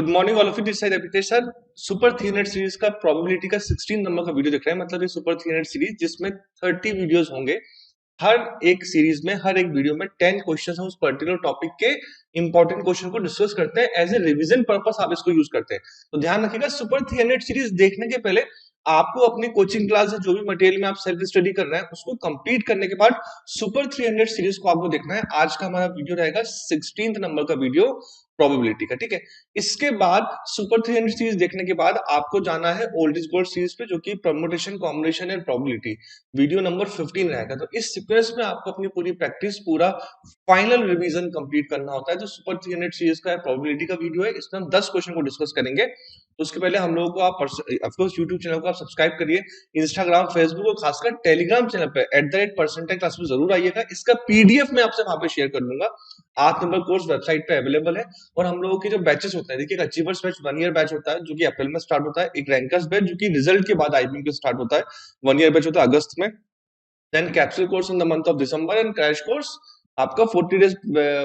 Good morning all of you, this side Abhitesh sir. Super 300 series का probability का 16 number का video दिख रहा है। मतलब ये सुपर 300 सीरीज जिसमें 30 वीडियोस होंगे। हर एक सीरीज में, हर एक वीडियो में 10 क्वेश्चंस हम उस पर्टिकुलर टॉपिक के इंपॉर्टेंट क्वेश्चन को डिस्कस करते हैं। एज ए रिवीजन पर्पस आप इसको यूज करते हैं। तो ध्यान रखिएगा, सुपर 300 सीरीज देखने के पहले आपको अपनी कोचिंग क्लास जो भी मटेरियल में आप सेल्फ स्टडी कर रहे हैं उसको कंप्लीट करने के बाद सुपर 300 सीरीज को आपको देखना है। आज का हमारा वीडियो रहेगा 16th नंबर का वीडियो प्रोबेबिलिटी का, ठीक है। इसके बाद सुपर 300 सीरीज देखने के बाद आपको जाना है ओल्ड इज गोल्ड सीरीज पे, जो कि permutation, combination and probability video number 15 रहेगा। तो इस सीक्वेंस में आपको अपनी पूरी प्रैक्टिस, पूरा फाइनल रिवीजन कंप्लीट करना होता है। जो सुपर 300 सीरीज का प्रोबेबिलिटी का वीडियो है, इसमें हम 10 क्वेश्चन को डिस्कस करेंगे। तो उसके पहले हम लोगों को आप ऑफकोर्स यूट्यूब चैनल को आप सब्सक्राइब करिए। इंस्टाग्राम, फेसबुक और खासकर टेलीग्राम चैनल पे @percentile क्लास में जरूर आइएगा। इसका पीडीएफ मैं आपसे वहां पे शेयर कर दूंगा। 8 नंबर कोर्स वेबसाइट पे अवेलेबल है। और हम लोगों के जो बैचेस होते हैं, देखिए, अचीवर्स बैच 1 ईयर बैच होता है जो कि अप्रैल में स्टार्ट होता है। एक रैंकर्स बैच जो कि रिजल्ट के बाद आईपीएम के स्टार्ट होता है, 1 ईयर बैच होता है अगस्त में। Then capsule course in the month of December and crash course आपका 40 डेज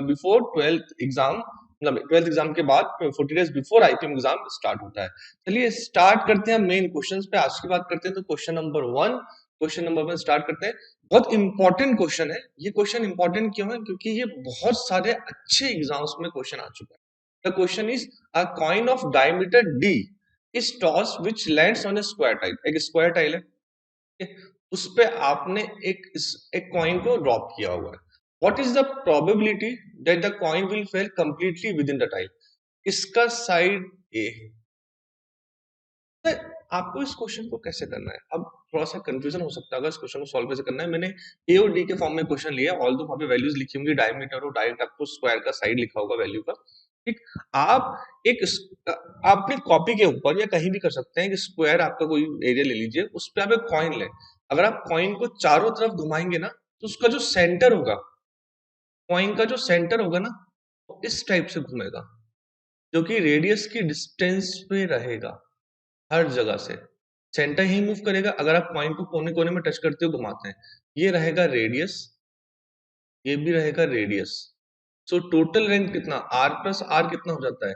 बिफोर 12th एग्जाम, मतलब 12th एग्जाम के बाद 40 days before IPM exam start होता है। चलिए स्टार्ट करते हैं मेन क्वेश्चंस पे। आज की बात करते हैं तो question number 1, question number 1 start करते हैं। बहुत इंपॉर्टेंट क्वेश्चन है ये। क्वेश्चन इंपॉर्टेंट क्यों है? क्योंकि ये बहुत सारे अच्छे एग्जाम्स में क्वेश्चन आ चुका है। The question is a coin of diameter d is tossed which lands on a square tile। एक स्क्वायर टाइल है, उस पे आपने एक कॉइन को ड्रॉप किया हुआ है। What is the probability that the coin will fail completely with in the tile? इसका साइड ए है। आपको इस क्वेश्चन को कैसे करना है? अब थोड़ा सा कंफ्यूजन हो सकता है इस क्वेश्चन को सॉल्व कैसे करना है। मैंने ए और डी के फॉर्म में क्वेश्चन लिया, ऑल दो वहां पे वैल्यूज लिखी होंगी, डायमीटर और डायरेक्ट आपको स्क्वायर का साइड लिखा होगा वैल्यू का, ठीक। आप एक अपनी कॉपी के ऊपर या कहीं भी कर सकते हैं कि स्क्वायर आपका कोई एरिया ले लीजिए, उस पर आप एक कॉइन लें। अगर आप कॉइन को चारों तरफ घुमाएंगे ना, तो उसका जो सेंटर होगा, कॉइन का जो सेंटर होगा ना, वो इस टाइप से घूमेगा, जो कि रेडियस की डिस्टेंस पे रहेगा। हर जगह से सेंटर ही मूव करेगा। अगर आप पॉइंट को कोने कोने में टच करते हुए घुमाते हैं, ये रहेगा रेडियस, ये भी रहेगा रेडियस। सो टोटल लेंथ कितना, r प्लस आर कितना हो जाता है?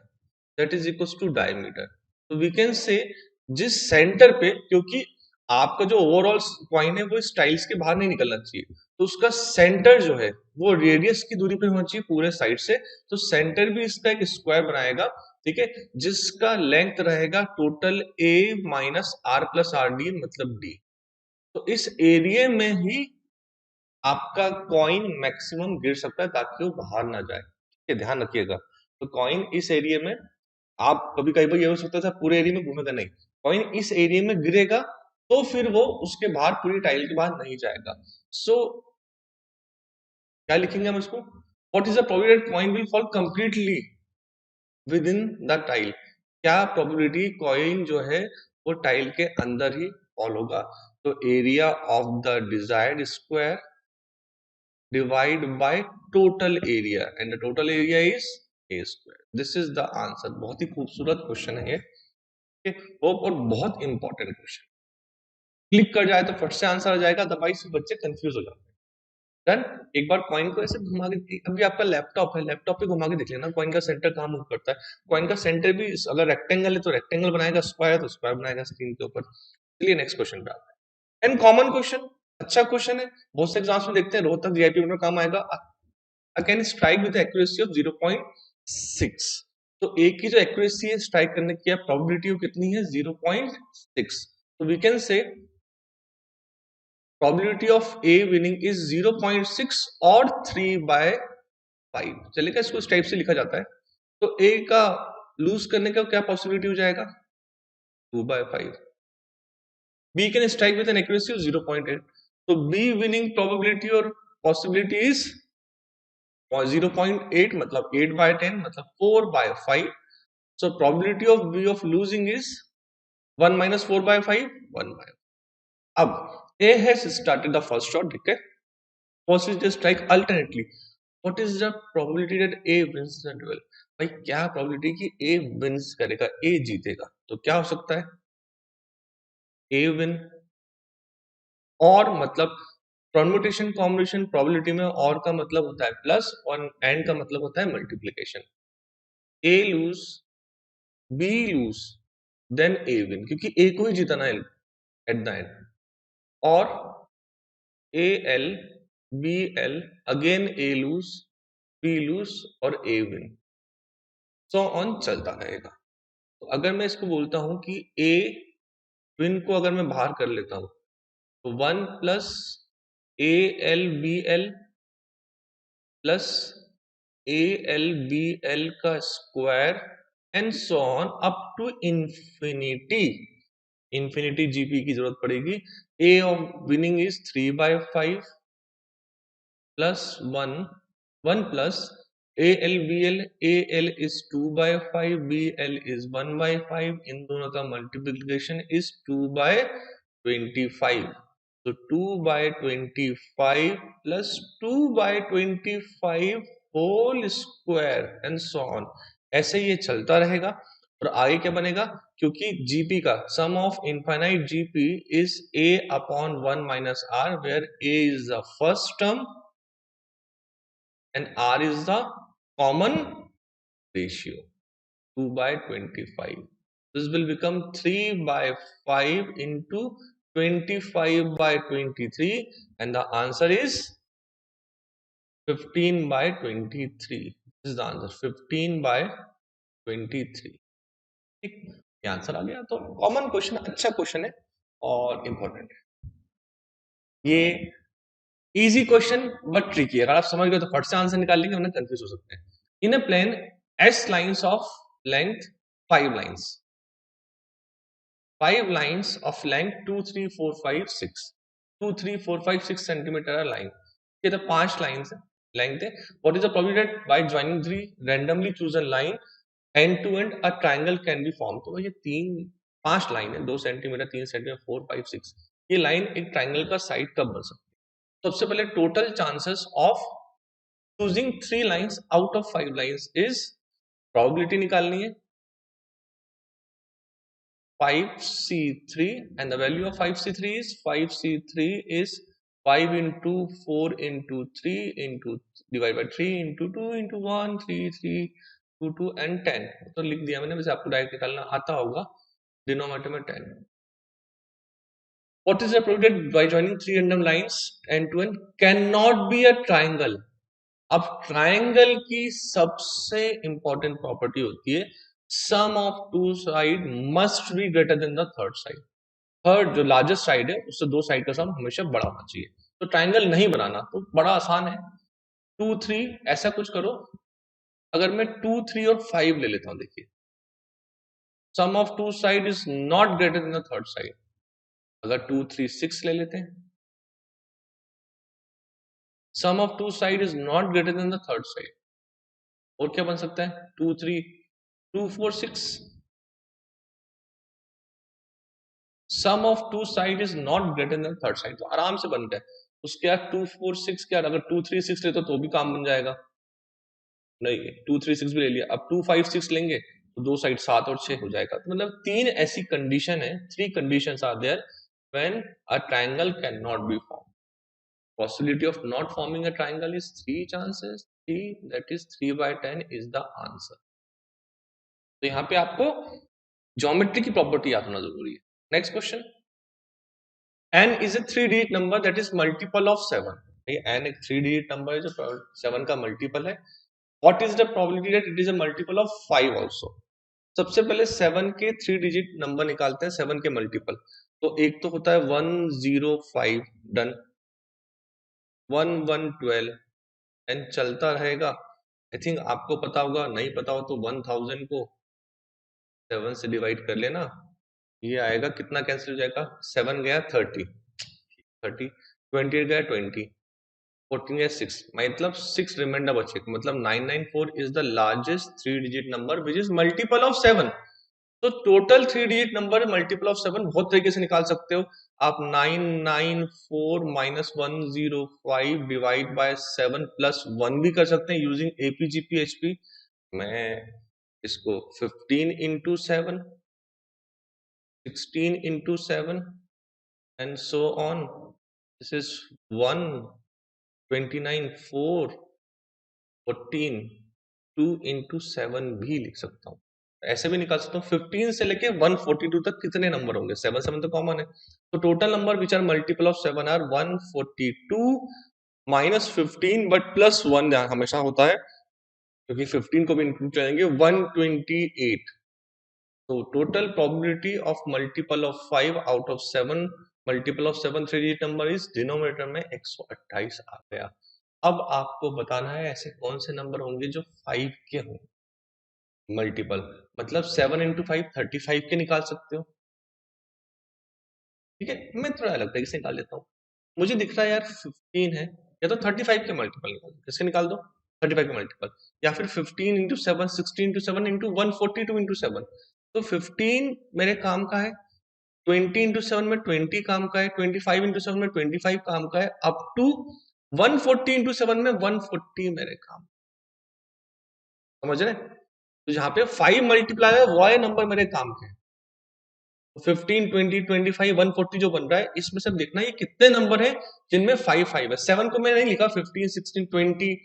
That is equal to diameter. तो वी कैन से जिस सेंटर पे, क्योंकि आपका जो ओवरऑल पॉइंट है वो इस टाइल्स के बाहर नहीं निकलना चाहिए, तो उसका सेंटर जो है वो रेडियस की दूरी पे होना चाहिए पूरे साइड से। तो सेंटर भी इसका एक स्क्वायर बनाएगा, ठीक है, जिसका लेंथ रहेगा total a minus R plus R D, मतलब d। तो इस एरिया में ही आपका कॉइन मैक्सिमम गिर सकता है ताकि वो बाहर ना जाए, ठीक है, ध्यान रखिएगा। तो कॉइन इस एरिया में, आप कभी कई बार ये हो सकता था पूरे एरिया में घूमेगा, नहीं, कॉइन इस एरिया में गिरेगा तो फिर वो उसके बाहर, पूरी टाइल के बाहर नहीं जाएगा। सो क्या लिखेंगे हम इसको? What is the probability coin will fall completely with in the tile? क्या प्रोबेबिलिटी कॉइन जो है वो टाइल के अंदर ही फॉल होगा? तो area of the desired square divide by total area, and the total area is a square. This is the answer. बहुत ही खूबसूरत क्वेश्चन है ये, और बहुत इंपॉर्टेंट क्वेश्चन। क्लिक कर जाए तो फट से आंसर आ जाएगा, अदरवाइज बच्चे कंफ्यूज हो जाते हैं। डन। एक बार कॉइन को ऐसे घुमा के, अभी आपका लैपटॉप है, लैपटॉप पे घुमा के देख लेना कॉइन का सेंटर कहाँ मूव करता है। कॉइन का सेंटर भी अगर रेक्टेंगल है तो रेक्टेंगल बनाएगा, स्क्वायर है तो स्क्वायर बनाएगा स्क्रीन के ऊपर। चलिए नेक्स्ट क्वेश्चन पे आते हैं। एंड कॉमन क्वेश्चन, अच्छा क्वेश्चन है, बहुत से एग्जाम्स में देखते हैं, रोहतक जीआईपी में काम आएगा। Can strike with accuracy of 0.6। तो ए की जो एक्यूरेसी है स्ट्राइक करने की, प्रोबेबिलिटी कितनी है? 0.6। तो we can say probability of A winning is 0.6 और 3/5। चलेगा, इसको इस टाइप से लिखा जाता है। तो A का लूज करने का क्या पॉसिबिलिटी हो जाएगा? 2/5। B can strike with an accuracy of 0.8। तो B winning probability और possibility is 0.8, मतलब 8/10, मतलब 4/5। So probability of B of losing is 1 minus 4/5, 1/5। अब A has started the first shot, ठीक है, first is the strike alternately। What is the probability that A wins the duel? भाई क्या probability कि A wins करेगा, A जीतेगा? तो क्या हो सकता है? A win, और मतलब परम्यूटेशन कॉम्बिनेशन प्रोबेबिलिटी में और का मतलब होता है प्लस और एंड का मतलब होता है multiplication. A lose B lose then A win, क्योंकि ए को ही जीतना है एट द एंड, और A L B L again A lose B lose और ए विन, सो ऑन चलता रहेगा। तो अगर मैं इसको बोलता हूं कि ए विन को अगर मैं बाहर कर लेता हूं तो 1 plus A L B L plus A L B L का square and so on up to infinity. Infinity GP की जरूरत पड़ेगी। A of winning is 3/5 plus 1 plus A L B L, A L is 2/5, B L is 1/5, इन दोनों का multiplication is 2/25। तो 2/25 plus 2/25 whole square and so on, ऐसे ये चलता रहेगा। और आगे क्या बनेगा, क्योंकि जीपी का sum of infinite GP is a upon 1 minus R, where a is the first term and r is the common ratio, 2/25. This will become 3/5 into 25/23 and the answer is 15/23. This is the answer, 15/23. ठीक, ये answer आ गया। तो common question, अच्छा question है और important है। ये इजी क्वेश्चन बट ट्रिकी, अगर आप समझ गए तो फट से आंसर निकाल लेंगे, वरना कंफ्यूज हो सकते हैं। In a plane S lines of length 5 lines, 5 lines of length 2 3 4 5 6, 2 3 4 5 6 centimetre line, ये तो 5 लाइंस है, लेंथ है। What is the probability that by joining 3 randomly chosen line end to end a triangle can be form. तो ये 5 line है, 2 centimetre 3 centimetre 4 5 6, ये line एक triangle का साइड कब बन सकती है। सबसे पहले total chances of choosing 3 lines out of 5 lines is, probability निकालनी है 5c3 and the value of 5c3 is 5c3 is 5 into 4 into 3 into divided by 3 into 2 into 1 3 3 2 2 and 10। तो लिख दिया मैंने, वैसे आपको डायरेक्ट निकालना आता होगा, डिनोमिनेटर में 10। What is the probability by joining 3 random lines end to end cannot be a triangle। अब ट्रायंगल की सबसे इंपॉर्टेंट प्रॉपर्टी होती है sum of two side must be greater than the third side. Third जो largest side है उससे दो side का सम हमेशा बड़ा होना चाहिए। तो ट्रायंगल नहीं बनाना तो बड़ा आसान है, 2 3 ऐसा कुछ करो। अगर मैं 2 3 और 5 ले लेता हूं, देखिए sum of two side is not greater than the third side. अगर 2 3 6 ले लेते हैं, sum of two side is not greater than the third side. और क्या बन सकता है, 2 3 2 4 6, sum of two side is not greater than third side. तो आराम से बनता है। उसके बाद 2 4 6 क्या, अगर 2 3 6 लेते तो भी काम बन जाएगा, नहीं 2 3 6 भी ले लिया, अब 2 5 6 लेंगे तो दो साइड 7 और 6 हो जाएगा। तो मतलब 3 ऐसी कंडीशन है, 3 conditions are there when a triangle can not be form. Possibility of not forming a triangle is 3 chances, 3, that is 3/10 is the answer। तो यहाँ पे आपको ज्योमेट्री की प्रॉपर्टी याद होना जरूरी है। Next question, n is a 3-digit number that is multiple of 7। n एक 3-digit number है जो 7 का मल्टीपल है। What is the probability that it is a multiple of 5 also। सबसे पहले 7 के 3-digit नंबर निकालते हैं, 7 के मल्टीपल। तो एक तो होता है 105, डन, 1 1 12 एंड चलता रहेगा। आई थिंक आपको पता होगा, नहीं पता हो तो 1000 को 7 से डिवाइड कर लेना, ये आएगा कितना, कैंसिल हो जाएगा, 7 गया 30 30, 28 गया 20, 14 गया 6, मतलब 6 रिमाइंडर बचे, मतलब 994 is the largest 3-digit number which is multiple of 7। तो total 3-digit number multiple of 7 बहुत तरीके से निकाल सकते हो आप। 994 माइनस 105 डिवाइड बाय 7 प्लस 1 भी कर सकते हैं यूजिंग एपीजीपीएचपी। मैं इसको 15 into 7, 16 into 7 and so on। This is 1 29 4 14 2 into 7 भी लिख सकता हूँ। ऐसे भी निकाल सकता हूँ 15 से लेके 142 तक कितने नंबर होंगे, 7 7 तो कॉमन है, तो total number which are multiple of 7 are 142 minus 15 but plus 1 हमेशा होता है क्योंकि 15 को भी इंक्लूड करेंगे, 128। तो total probability of multiple of 5 out of 7, multiple of 7 3 digit number is denominator में 128 आ गया। अब आपको बताना है ऐसे कौन से नंबर होंगे जो 5 के हों मल्टीपल, मतलब 7 इंटू 5 35 के निकाल सकते हो। ठीक है, मैं थोड़ा अलग तरीके से निकाल लेता हूँ। मुझे दिख रहा है यार 15 है, या तो 35 के मल्टीपल निकाल दो, किसके निकाल दो 35 के मल्टीपल, या फिर 15 इंटू 7 16 इंटू 7 इंटू 142 इंटू 7। तो 15 मेरे काम का है, 20 इंटू 7 में 20 काम का है, 25 इंटू 7 में 25 काम का है, अप टू 140 इंटू 7 में 140 मेरे काम, समझ रहे? तो जहां पे 5 मल्टीप्लाई है वो नंबर मेरे काम के, 15 20 25 140 जो बन रहा है, इसमें सब देखना ये कितने नंबर है जिनमें 5 5 है। 7 को मैंने नहीं लिखा, 15 16 20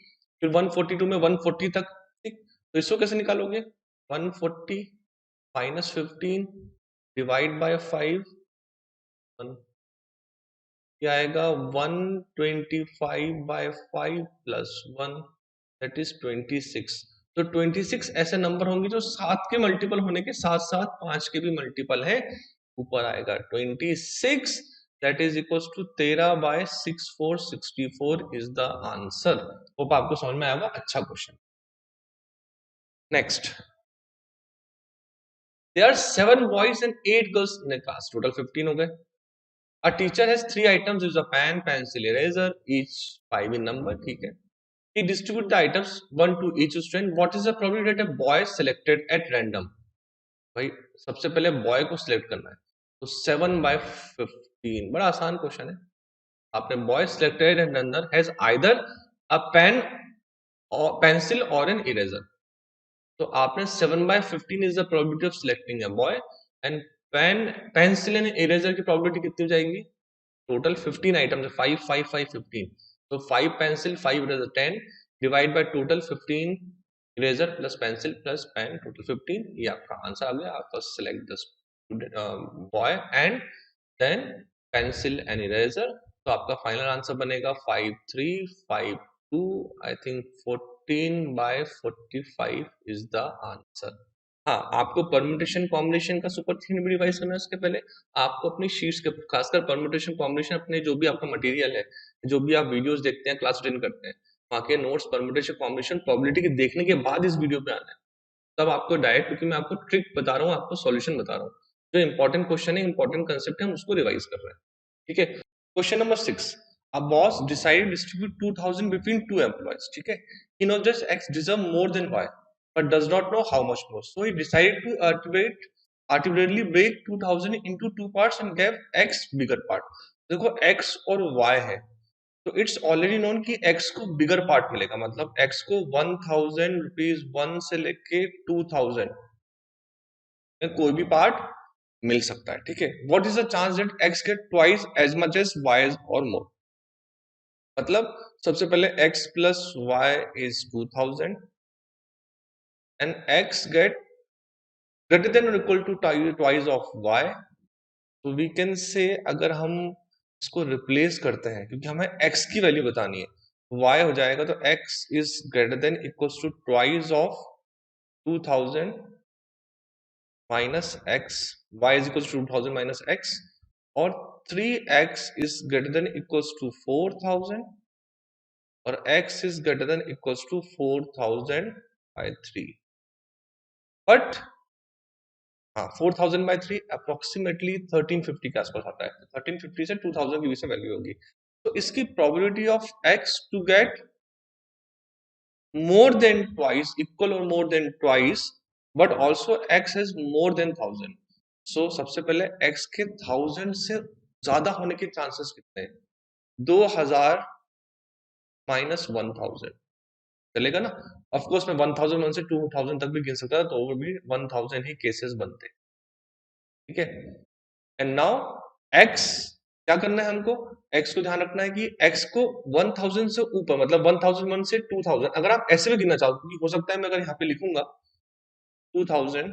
फिर 142 में 140 तक, ठीक। तो इसको कैसे निकालोगे, 140 माइनस 15 डिवाइड बाय 5, क्या आएगा 125 बाय 5 प्लस 1 दैट इज 26। तो 26 ऐसे नंबर होंगे जो 7 के मल्टीपल होने के साथ साथ 5 के भी मल्टीपल है, ऊपर आएगा 26, that is equals to 13 by 6 4 64 is the answer. Hope आपको समझ में आएगा, अच्छा question. Next, there are 7 boys and 8 girls in a class, total 15 हो गए। A teacher has 3 items, is a pen, pencil, eraser, each 5 in number, ठीक है। He distribute the items 1 to each student. What is the probability that a boy selected at random? भाई सबसे पहले boy को select करना है, तो 7 by 15, बड़ा आसान क्वेश्चन है। आपने boy selected at random has either a pen or pencil or an eraser, तो आपने 7 by 15 इज the probability of selecting a boy, and pen pencil and eraser की प्रोबेबिलिटी कितनी हो जाएगी, टोटल 15 आइटम्स है, 5 5 5 15, तो 5 pencil 5 eraser 10 divide by total 15 eraser plus pencil plus pen, total 15, ये आपका आंसर आ गया। आपका select the boy and then pencil and eraser, तो आपका फाइनल आंसर बनेगा 5 3 5 2, I think 14 by 45 is the answer. हाँ, आपको परम्यूटेशन कॉम्बिनेशन का सुपर थ्री भी रिवाइज करना है। उसके पहले आपको अपनी शीट्स के, खासकर परम्यूटेशन कॉम्बिनेशन, अपने जो भी आपका मटेरियल है, जो भी आप वीडियोस देखते हैं, क्लास अटेंड करते हैं, वहाँ के नोट्स परम्यूटेशन कॉम्बिनेशन प्रोबेबिलिटी के देखने के बाद इस वीडियो पे आना है, तब आपको डायरेक्ट, क्योंकि मैं आपको ट्रिक बता रहा हूँ, आपको सॉल्यूशन बता रहा हूँ, जो इंपॉर्टेंट क्वेश्चन है, इंपॉर्टेंट कंसेप्ट है, हम उसको रिवाइज कर रहे हैं, ठीक है। Question number 6, a boss decided to distribute 2000 between two employees, ठीक है। He knows that X deserve more than Y but does not know how much more, so he decided to arbitrarily break 2000 into two parts and gave X bigger part। देखो X और Y है, तो it's already known कि X को बिगर part मिलेगा, मतलब X को 1000 rupees 1 से लेके 2000 में कोई भी पार्ट मिल सकता है, ठीक है। What is the chance that X get twice as much as Y or मोर, मतलब सबसे पहले x plus y is 2000 and x get greater than or equal to twice of y, तो वी कैन से, अगर हम इसको रिप्लेस करते हैं, क्योंकि हमें x की वैल्यू बतानी है, y हो जाएगा, तो x is greater than equals to twice of 2000 minus x, y is equals to 2000 minus x, और 3x is greater than equals to 4000 और x is greater than equals to 4000 by 3, but हाँ 4000 by 3 approximately 1350 के आसपास आता है, 1350 से 2000 के बीच में वैल्यू होगी। तो इसकी probability of x to get more than twice, equal और more than twice, but also x has more than 1000, so सबसे पहले x के 1000 से ज्यादा होने के चांसेस कितने हैं, 2000 माइनस 1000 चलेगा ना। ऑफ कोर्स मैं 1001 से 2000 तक भी गिन सकता था, तो वो भी 1000 ही केसेस बनते, ठीक है। एंड नाउ x क्या करना है हमको, x को ध्यान रखना है कि x को 1000 से ऊपर, मतलब 1001 से 2000, अगर आप ऐसे भी गिनना चाहो, क्योंकि हो सकता है मैं अगर यहाँ पे लिखूंगा 2000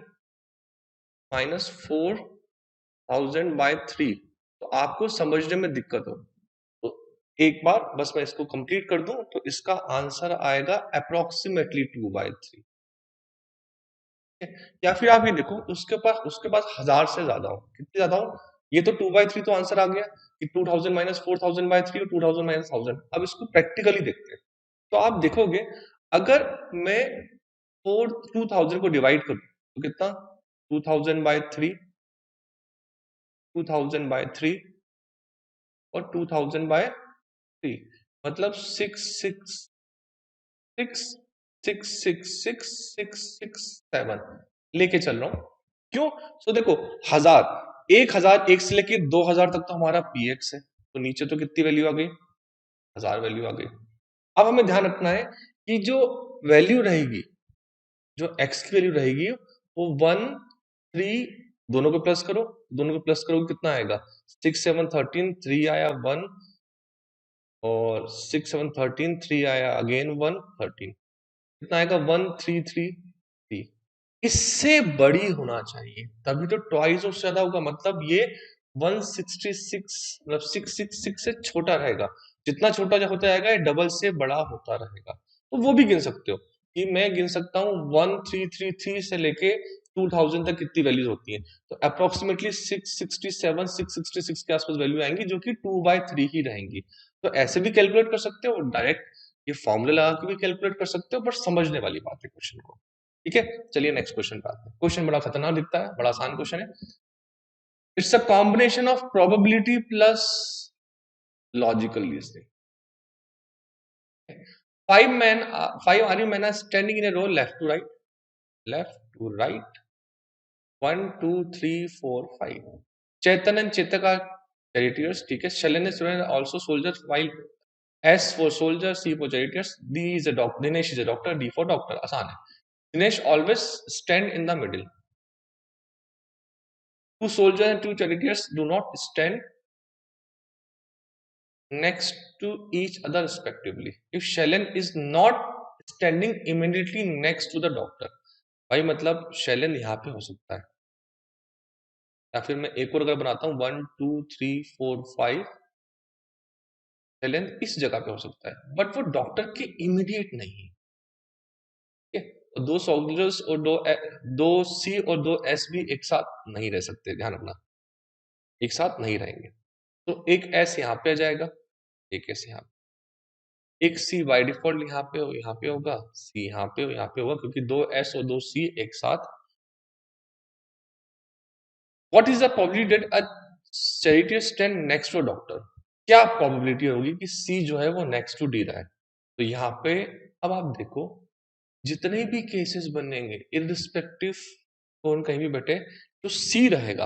माइनस 4000 बाय 3, तो आपको समझने में दिक्कत हो तो एक बार बस मैं इसको कंप्लीट कर दूं तो इसका आंसर आएगा अप्रोक्सीमेटली 2/3। या फिर आप ये देखो उसके पास 1000 से ज्यादा हो, कितने ज्यादा हो, ये तो 2/3 तो आंसर आ गया कि 2000 माइनस 4000 बाय 3 और 2000 माइनस 1000। अब इसको प्रैक्टिकली देखते हैं तो आप देखोगे अगर मैं 2000 को डिवाइड करूं तो कितना 2000 बाय 3, 2000 बाय 3 और 2000 बाय 3, मतलब 6666667 लेके चल रहा हूं। क्यों? तो देखो 1000 एक से लेके 2000 तक तो हमारा px है, तो नीचे तो कितनी वैल्यू आ गई, 1000 वैल्यू आ गई। अब हमें ध्यान रखना है कि जो वैल्यू रहेगी, जो x की वैल्यू रहेगी वो 1 3 दोनों को प्लस करो, दोनों को प्लस करो कितना आएगा 6 7 13 3 आया 1 और 6 7 13 3 आया अगेन 1 13, कितना आएगा 1333। इससे बड़ी होना चाहिए तभी तो ट्वाइस उससे ज्यादा होगा, मतलब ये 166 मतलब 666 से छोटा रहेगा। जितना छोटा जो होता जाएगा ये डबल से बड़ा होता रहेगा। तो वो भी गिन सकते हो कि मैं गिन सकता हूँ 1333 से लेके 2000 तक कितनी वैल्यूज होती हैं, तो अप्रोक्सीमेटली 667 666 के आसपास वैल्यू आएंगी जो कि 2/3 ही रहेंगी। तो ऐसे भी कैलकुलेट कर सकते हो, डायरेक्ट ये फॉर्मूला लगा के भी कैलकुलेट कर सकते हो, बट समझने वाली बात है क्वेश्चन को। ठीक है, चलिए नेक्स्ट क्वेश्चन पे आते हैं। क्वेश्चन बड़ा खतरनाक दिखता है, बड़ा आसान क्वेश्चन है। It's a combination of probability plus logical reasoning. Five army men are standing in a row left to right, left to right, 1 2 3 4 5। Chetan and Chetak are charioteers, ठीक है। Shalan and Suren are also soldiers, while S for soldier, C for charioteers, D is a doctor, Dinesh is a doctor, D for doctor। आसान है। Dinesh always stand in the middle. Two soldiers and two charioteers do not stand next to each other respectively if Shailen is not standing immediately next to the doctor। भाई मतलब Shailene यहाँ पे हो सकता है, या फिर मैं एक और अगर बनाता हूँ 1 2 3 4 5, शैलन इस जगह पे हो सकता है बट वो डॉक्टर के इमीडिएट नहीं। ठीक है, तो दो सोल्जर्स और दो सी और दो एस भी एक साथ नहीं रह सकते, ध्यान रखना एक साथ नहीं रहेंगे। तो एक एस यहाँ पे आ जाएगा, एक एस यहाँ, एक सी बाय डिफॉल्ट यहाँ पे होगा, सी यहाँ पे होगा, क्योंकि दो एस और दो सी एक साथ। What is the probability that a charioteer stand next to doctor? क्या प्रोबेबिलिटी होगी कि सी जो है वो नेक्स्ट टू डी रहा है? तो यहाँ पे अब आप देखो जितने भी केसेस बनेंगे इररिस्पेक्टिव कौन कहीं भी बैठे तो सी रहेगा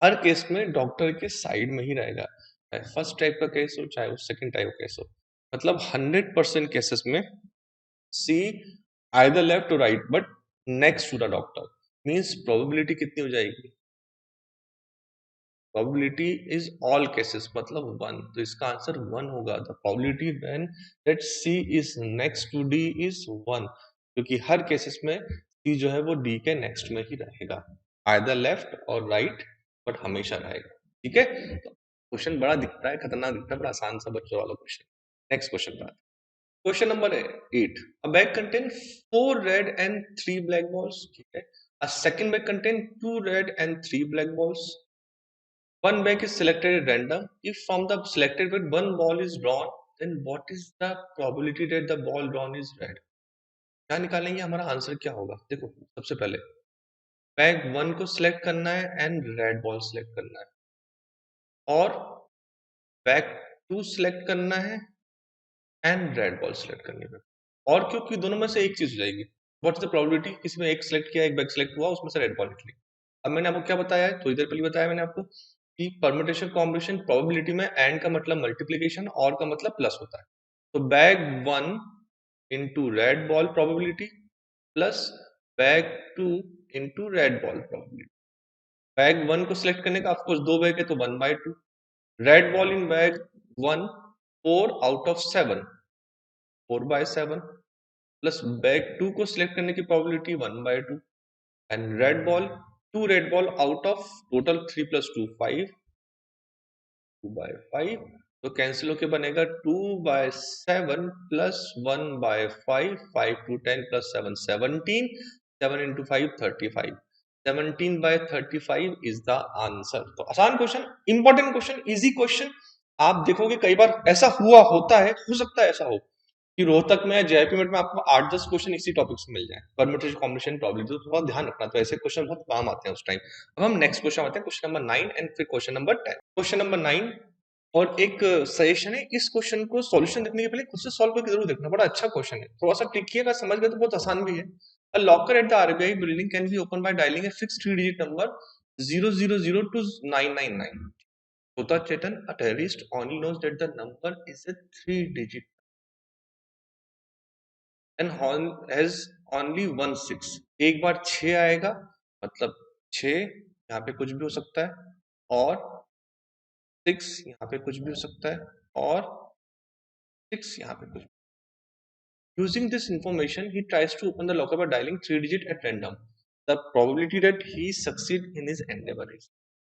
हर केस में, डॉक्टर के साइड में ही रहेगा, चाहे फर्स्ट टाइप का केस हो चाहे वो सेकंड टाइप का केस हो। मतलब 100% केसेस में C either left or right but next to the doctor, means probability कितनी हो जाएगी, प्रोबेबिलिटी इज ऑल केसेस मतलब 1, तो इसका आंसर 1 होगा। The probability when that C is next to D is 1, क्योंकि हर केसेस में सी जो है वो डी के नेक्स्ट में ही रहेगा, either left or right but हमेशा रहेगा। ठीक है, तो क्वेश्चन बड़ा दिखता है, खतरनाक दिखता है, बड़ा आसान सा बच्चों वाला क्वेश्चन। नेक्स्ट क्वेश्चन पर question number 8। A bag contain 4 red and 3 black balls, ठीक है। A second bag contain 2 red and 3 black balls. One bag is selected at random. If from the selected bag one ball is drawn, then what is the probability that the ball drawn is red? क्या निकालेंगे, हमारा answer क्या होगा? देखो सबसे पहले bag 1 को select करना है एंड रेड बॉल सिलेक्ट करना है, और बैग 2 सिलेक्ट करना है एंड रेड बॉल सिलेक्ट करनी है। और क्योंकि दोनों में से एक चीज हो जाएगी, व्हाट इज द प्रोबेबिलिटी, किसी में एक सिलेक्ट किया एक बैग सिलेक्ट हुआ उसमें से रेड बॉल निकली। अब मैंने आपको क्या बताया है, थोड़ी देर पहले बताया मैंने आपको कि परम्यूटेशन कॉम्बिनेशन प्रोबेबिलिटी में एंड का मतलब मल्टीप्लीकेशन और का मतलब प्लस होता है। तो bag 1 into red ball probability plus bag 2 into red ball probability. Bag 1 को सिलेक्ट करने का ऑफकोर्स 2 बैग है तो 1/2, red ball in bag 1 4 out of 7 4/7 plus bag 2 को सिलेक्ट करने की probability 1/2 and red ball, 2 red ball out of total 3 plus 2 5, 2 by 5, तो cancel होके बनेगा 2 by 7 plus 1 by 5, 5 to 10 plus 7 17, 7 into 5 35, 17 by 35 is the answer। तो आसान question, important question, easy question. आप देखोगे कई बार ऐसा हुआ होता है, हो सकता है ऐसा हो कि रोहतक में, जेपी में आपको 8-10 क्वेश्चन इसी टॉपिक से मिल जाए, परम्यूटेशन कॉम्बिनेशन प्रोबेबिलिटी, तो थोड़ा ध्यान रखना, तो ऐसे क्वेश्चन बहुत काम आते हैं उस टाइम। अब हम नेक्स्ट क्वेश्चन आते हैं, क्वेश्चन नंबर 9 एंड फिर क्वेश्चन नंबर 10। क्वेश्चन नंबर 9 और एक सजेशन है, इस क्वेश्चन को सॉल्यूशन देखने के पहले खुद से सॉल्व करके जरूर देखना, बड़ा अच्छा क्वेश्चन है, थोड़ा सा ट्रिकी है, अगर समझ गए तो बहुत आसान भी है। A locker at the RBI building can be opened by dialing a fixed 3-digit number 000 to 999. Sota Chetan, a terrorist, only knows that the number is a 3-digit and has only 1 6. एक बार 6 आएगा, मतलब 6 यहाँ पे कुछ भी हो सकता है, और 6 यहाँ पे कुछ भी हो सकता है, और 6 यहाँ पे कुछ। Using this information, he tries to open the locker by dialing 3-digit at random. The probability that he succeed in his endeavor is,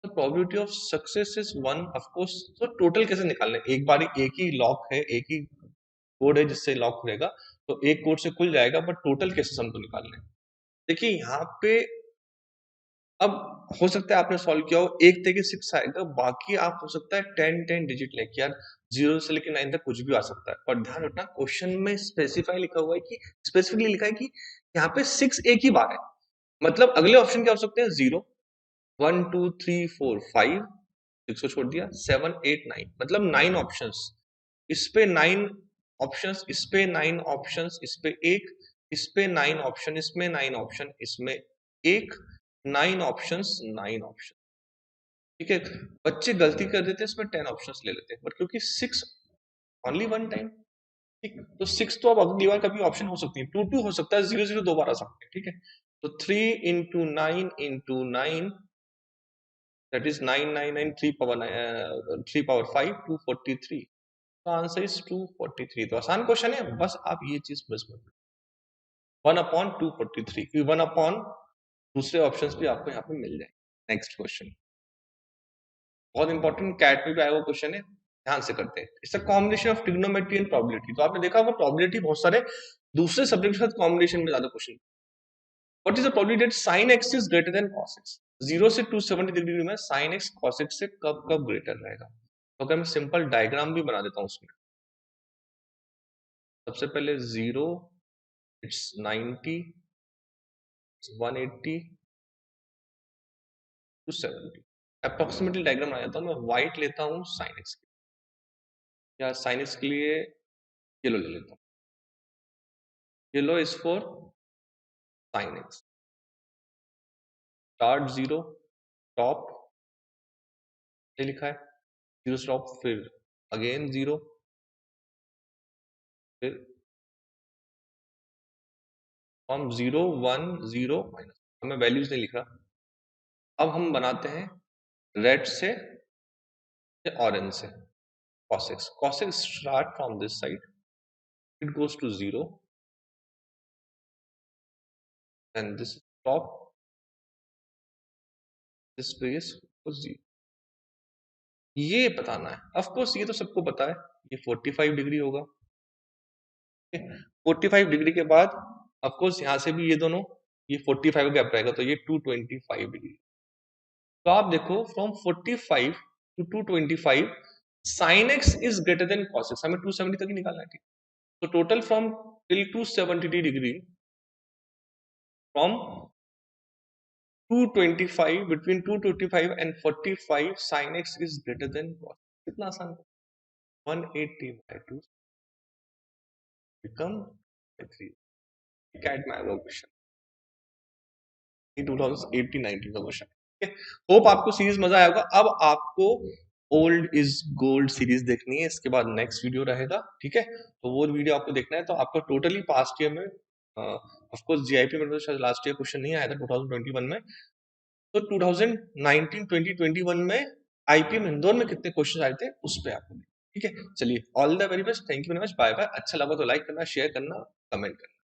the probability of success is 1, of course। तो टोटल कैसे निकालना है, एक बार एक ही lock है, एक ही code है जिससे लॉक खुलेगा, तो एक कोड से खुल जाएगा, बट टोटल कैसे हमको निकालना है। देखिए यहाँ पे अब हो सकता है आपने सॉल्व किया हो, एक तक 6 आएगा, बाकी आप हो सकता है 10 डिजिट लेके, यार 0 से लेके 9 तक कुछ भी आ सकता है, पर ध्यान रखना क्वेश्चन में स्पेसिफाई लिखा हुआ है कि स्पेसिफिकली लिखा है कि यहाँ पे 6 एक ही बार है, मतलब अगले ऑप्शन क्या हो सकते हैं, 0 1 2 3 4 5, 6 को छोड़ दिया, 7 8 9, मतलब 9 ऑप्शंस, इस पे 9 ऑप्शंस, इस पे 9 ऑप्शंस, इस पे एक, इस पे 9 ऑप्शन, इसमें 9 ऑप्शन, इसमें एक, 9 ऑप्शंस 9 ऑप्शन, ठीक है। बच्चे गलती कर देते हैं, इसमें 10 ऑप्शंस ले लेते हैं, बट क्योंकि 6 ओनली वन टाइम, ठीक, तो 6 तो अब अगली बार कभी ऑप्शन हो सकती है, 2 2 हो सकता है, 0 0 दो बार आ सकते हैं, ठीक है। तो 3 into 9 into 9, that is 999, 3 power 3 power 5, 243, तो आंसर इज 243। तो आसान क्वेश्चन है, बस आप ये चीज बस मत, 1/243, 1 अपॉन दूसरे ऑप्शंस भी आपको यहाँ पे मिल जाए। नेक्स्ट क्वेश्चन बहुत इंपॉर्टेंट, कैट में भी आया हुआ क्वेश्चन है, ध्यान से करते हैं। It's a combination of trigonometry and probability, तो आपने देखा होगा प्रोबेबिलिटी बहुत सारे दूसरे सब्जेक्ट के साथ कॉम्बिनेशन में ज्यादा question. What is the probability that sin x is greater then cos x? 0 से 270 डिग्री में sin x cos x से कब कब ग्रेटर रहेगा? तो अगर मैं सिंपल डायग्राम भी बना देता हूं उसमें, सबसे पहले 0, इट्स 90, इट्स 180, 270, अप्रोक्सीमेटली डायग्राम बना देता हूं। मैं व्हाइट लेता हूं sin x या sin x के लिए येलो ले लेता हूं, yellow is for sin x, start 0, top ये लिखा है, 0 स्टॉप, फिर अगेन 0, फिर हम 0 1 0 माइनस, हमें वैल्यूज नहीं लिख रहा। अब हम बनाते हैं रेड से या ऑरेंज से, cos x, cos x start from this side, it goes to 0 and this top, this base was 0। ये बताना है, ऑफ कोर्स ये तो सबको पता है, ये 45 डिग्री होगा, 45 डिग्री के बाद ऑफ कोर्स यहाँ से भी ये दोनों, ये 45 का गैप रहेगा, तो ये 225 डिग्री। तो आप देखो from 45 to 225 sin x is greater than cos x, हमें 270 तक ही निकालना है, ठीक। तो total from till 270 degree, from 225, between 225 and 45 sin x is greater than cos, कितना आसान है, 180 by 2 become 3। कैट में आएगा क्वेश्चन, 2018-19 का क्वेश्चन, ठीक है। होप आपको सीरीज मजा आया होगा। अब आपको ओल्ड इज गोल्ड सीरीज देखनी है, इसके बाद नेक्स्ट वीडियो रहेगा, ठीक है। तो वो वीडियो आपको देखना है, तो आपको टोटली पास्ट ईयर में, ऑफ कोर्स जीआईपी में तो शायद लास्ट ईयर क्वेश्चन नहीं आया था 2021 में, तो 2019 2021 में आईपीएम इंदौर में कितने क्वेश्चन आए थे उस पे आपको, ठीक है। चलिए, all the very best, thank you very much, bye bye. अच्छा लगा तो लाइक करना, शेयर करना, कमेंट करना।